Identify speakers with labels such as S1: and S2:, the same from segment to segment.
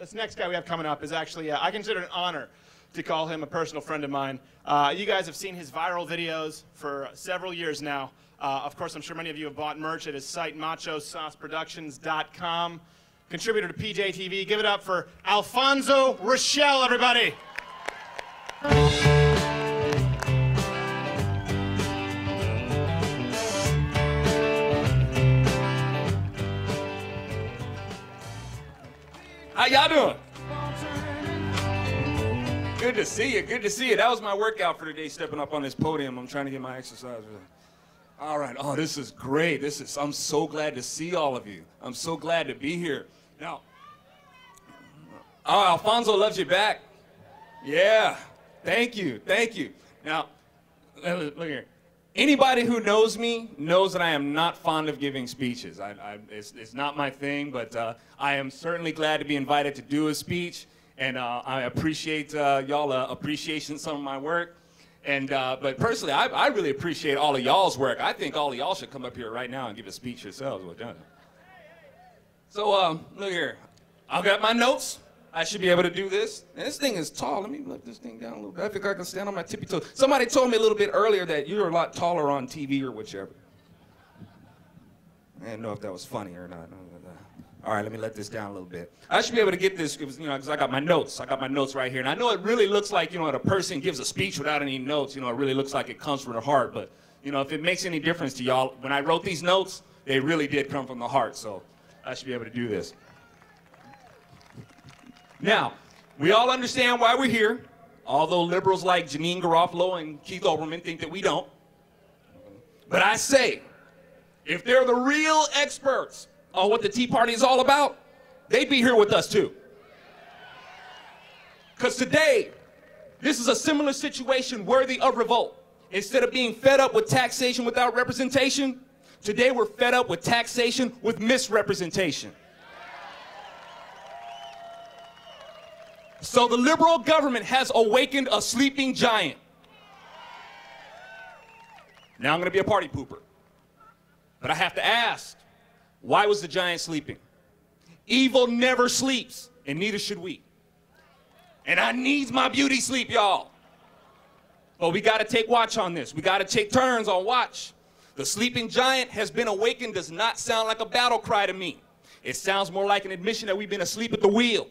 S1: this next guy we have coming up is actually, I consider it an honor to call him a personal friend of mine. You guys have seen his viral videos for several years now. Of course, I'm sure many of you have bought merch at his site, MachoSauceProductions.com. Contributor to PJTV. Give it up for Alphonzo Rochelle, everybody.
S2: How y'all doing? Good to see you, good to see you. That was my workout for today, stepping up on this podium. I'm trying to get my exercise with it. All right, oh, this is great. I'm so glad to see all of you. I'm so glad to be here. Now, oh, Alphonzo loves you back. Yeah, thank you, thank you. Now, look here. Anybody who knows me knows that I am not fond of giving speeches. It's not my thing, but I am certainly glad to be invited to do a speech, and I appreciate y'all appreciation of some of my work. And but personally, I really appreciate all of y'all's work. I think all of y'all should come up here right now and give a speech yourselves. So look here, I've got my notes. I should be able to do this. And this thing is tall. Let me lift this thing down a little bit. I think I can stand on my tippy toes. Somebody told me a little bit earlier that you're a lot taller on TV or whichever. I didn't know if that was funny or not. All right, let me let this down a little bit. I should be able to get this, because I got my notes. I got my notes right here. And I know it really looks like, when a person gives a speech without any notes, it really looks like it comes from the heart. But, if it makes any difference to y'all, when I wrote these notes, they really did come from the heart. So I should be able to do this. Now, we all understand why we're here, although liberals like Janine Garofalo and Keith Olbermann think that we don't. But I say, if they're the real experts on what the Tea Party is all about, they'd be here with us too. Because today, this is a similar situation worthy of revolt. Instead of being fed up with taxation without representation, today we're fed up with taxation with misrepresentation. So the liberal government has awakened a sleeping giant. Now I'm going to be a party pooper. But I have to ask, why was the giant sleeping? Evil never sleeps, and neither should we. And I needs my beauty sleep, y'all. But we got to take watch on this. We got to take turns on watch. The sleeping giant has been awakened does not sound like a battle cry to me. It sounds more like an admission that we've been asleep at the wheel.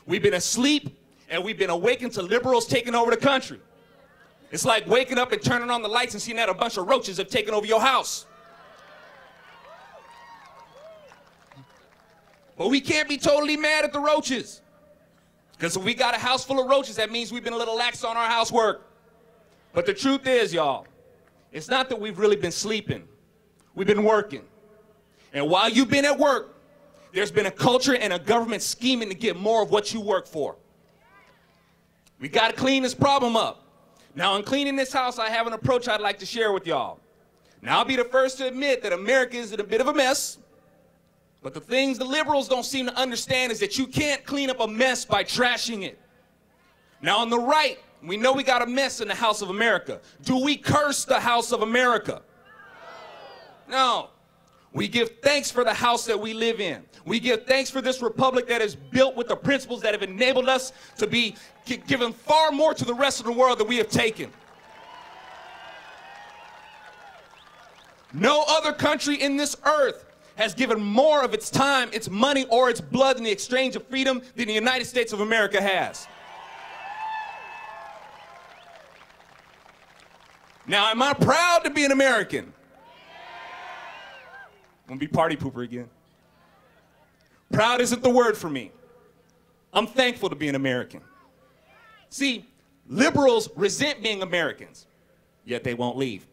S2: We've been asleep, and we've been awakened to liberals taking over the country. It's like waking up and turning on the lights and seeing that a bunch of roaches have taken over your house. But we can't be totally mad at the roaches. Because if we got a house full of roaches, that means we've been a little lax on our housework. But the truth is, y'all, it's not that we've really been sleeping. We've been working. And while you've been at work, there's been a culture and a government scheming to get more of what you work for. We got to clean this problem up. Now, in cleaning this house, I have an approach I'd like to share with y'all. Now, I'll be the first to admit that America is in a bit of a mess. But the things the liberals don't seem to understand is that you can't clean up a mess by trashing it. Now, on the right, we know we got a mess in the House of America. Do we curse the House of America? No. We give thanks for the house that we live in. We give thanks for this republic that is built with the principles that have enabled us to be given far more to the rest of the world than we have taken. No other country in this earth has given more of its time, its money, or its blood in the exchange of freedom than the United States of America has. Now, am I proud to be an American? I'm gonna be party pooper again. Proud isn't the word for me. I'm thankful to be an American. See, liberals resent being Americans, yet they won't leave.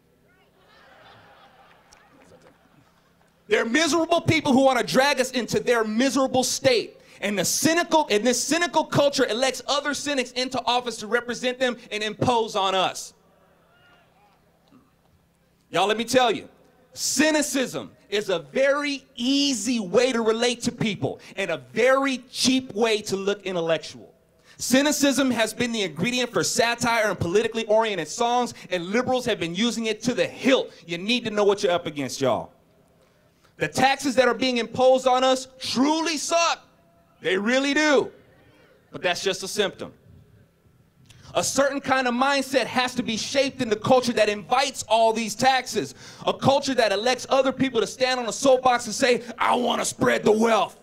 S2: They're miserable people who want to drag us into their miserable state. And this cynical culture elects other cynics into office to represent them and impose on us. Y'all, let me tell you, cynicism is a very easy way to relate to people and a very cheap way to look intellectual. Cynicism has been the ingredient for satire and politically oriented songs, and liberals have been using it to the hilt. You need to know what you're up against, y'all. The taxes that are being imposed on us truly suck. They really do. but that's just a symptom. A certain kind of mindset has to be shaped in the culture that invites all these taxes. A culture that elects other people to stand on a soapbox and say, I want to spread the wealth.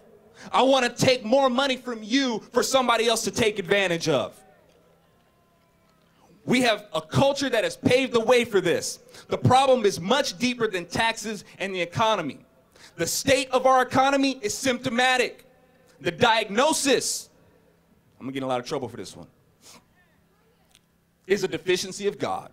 S2: I want to take more money from you for somebody else to take advantage of. We have a culture that has paved the way for this. The problem is much deeper than taxes and the economy. The state of our economy is symptomatic. The diagnosis, I'm going to get in a lot of trouble for this one, is a deficiency of God.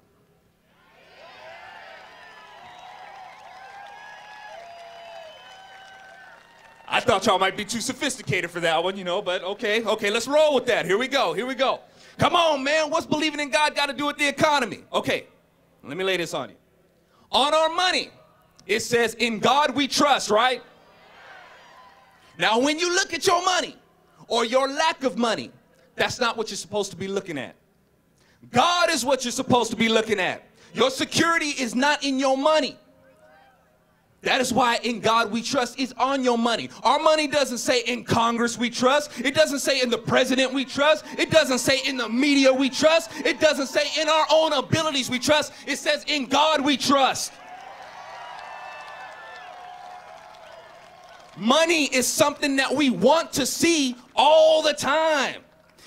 S2: I thought y'all might be too sophisticated for that one, you know, but okay, let's roll with that. Here we go. Come on, man, what's believing in God got to do with the economy? Okay, let me lay this on you. On our money, it says, in God we trust, right? Now, when you look at your money or your lack of money, that's not what you're supposed to be looking at. God is what you're supposed to be looking at. Your security is not in your money. That is why in God we trust is on your money. Our money doesn't say in Congress we trust. It doesn't say in the president we trust. It doesn't say in the media we trust. It doesn't say in our own abilities we trust. It says in God we trust. Money is something that we want to see all the time.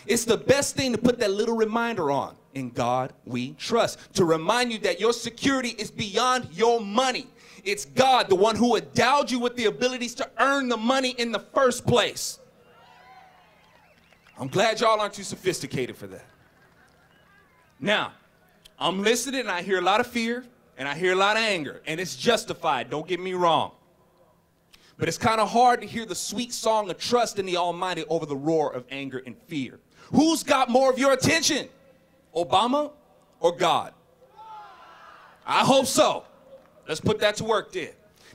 S2: It's the best thing to put that little reminder on. In God we trust. To remind you that your security is beyond your money. It's God, the one who endowed you with the abilities to earn the money in the first place. I'm glad y'all aren't too sophisticated for that. Now, I'm listening and I hear a lot of fear and I hear a lot of anger, and it's justified, don't get me wrong. But it's kind of hard to hear the sweet song of trust in the Almighty over the roar of anger and fear. Who's got more of your attention? Obama or God? I hope so. Let's put that to work then.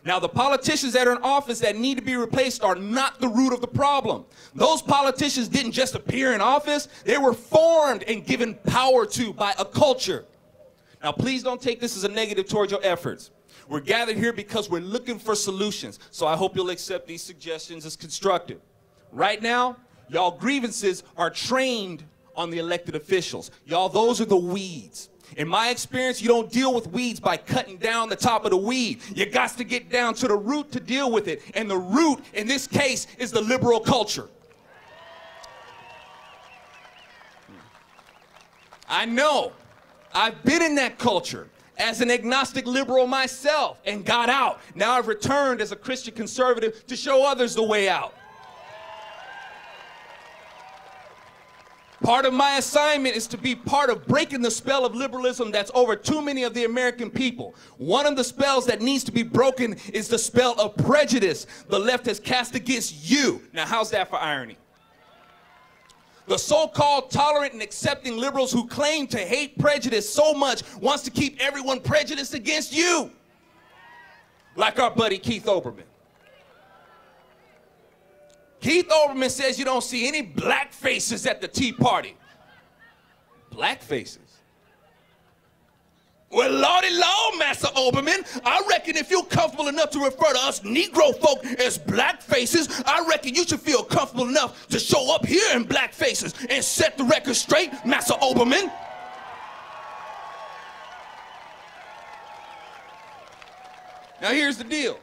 S2: Now, the politicians that are in office that need to be replaced are not the root of the problem. Those politicians didn't just appear in office. They were formed and given power to by a culture. Now, please don't take this as a negative towards your efforts. We're gathered here because we're looking for solutions. So I hope you'll accept these suggestions as constructive. Right now, y'all grievances are trained on the elected officials. Y'all, those are the weeds. In my experience, you don't deal with weeds by cutting down the top of the weed. You got to get down to the root to deal with it. And the root, in this case, is the liberal culture. I know. I've been in that culture as an agnostic liberal myself and got out. Now I've returned as a Christian conservative to show others the way out. Part of my assignment is to be part of breaking the spell of liberalism that's over too many of the American people. One of the spells that needs to be broken is the spell of prejudice the left has cast against you. Now, how's that for irony? The so-called tolerant and accepting liberals who claim to hate prejudice so much wants to keep everyone prejudiced against you. Like our buddy Keith Olbermann. Keith Olbermann says you don't see any black faces at the Tea Party. Black faces? Well, lordy law, Master Olbermann, I reckon if you're comfortable enough to refer to us Negro folk as black faces, I reckon you should feel comfortable enough to show up here in black faces and set the record straight, Master Olbermann. Now here's the deal.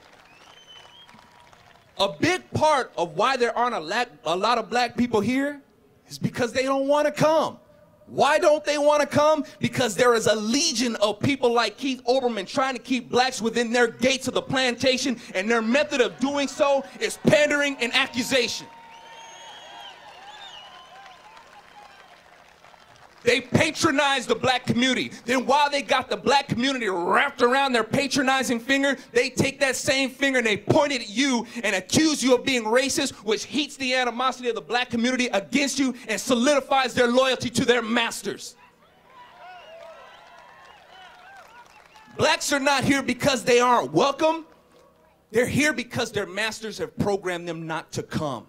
S2: A big part of why there aren't a lot of black people here is because they don't want to come. Why don't they want to come? Because there is a legion of people like Keith Olbermann trying to keep blacks within their gates of the plantation, and their method of doing so is pandering and accusation. They patronize the black community. Then while they got the black community wrapped around their patronizing finger, they take that same finger and they point it at you and accuse you of being racist, which heats the animosity of the black community against you and solidifies their loyalty to their masters. Blacks are not here because they aren't welcome. They're here because their masters have programmed them not to come.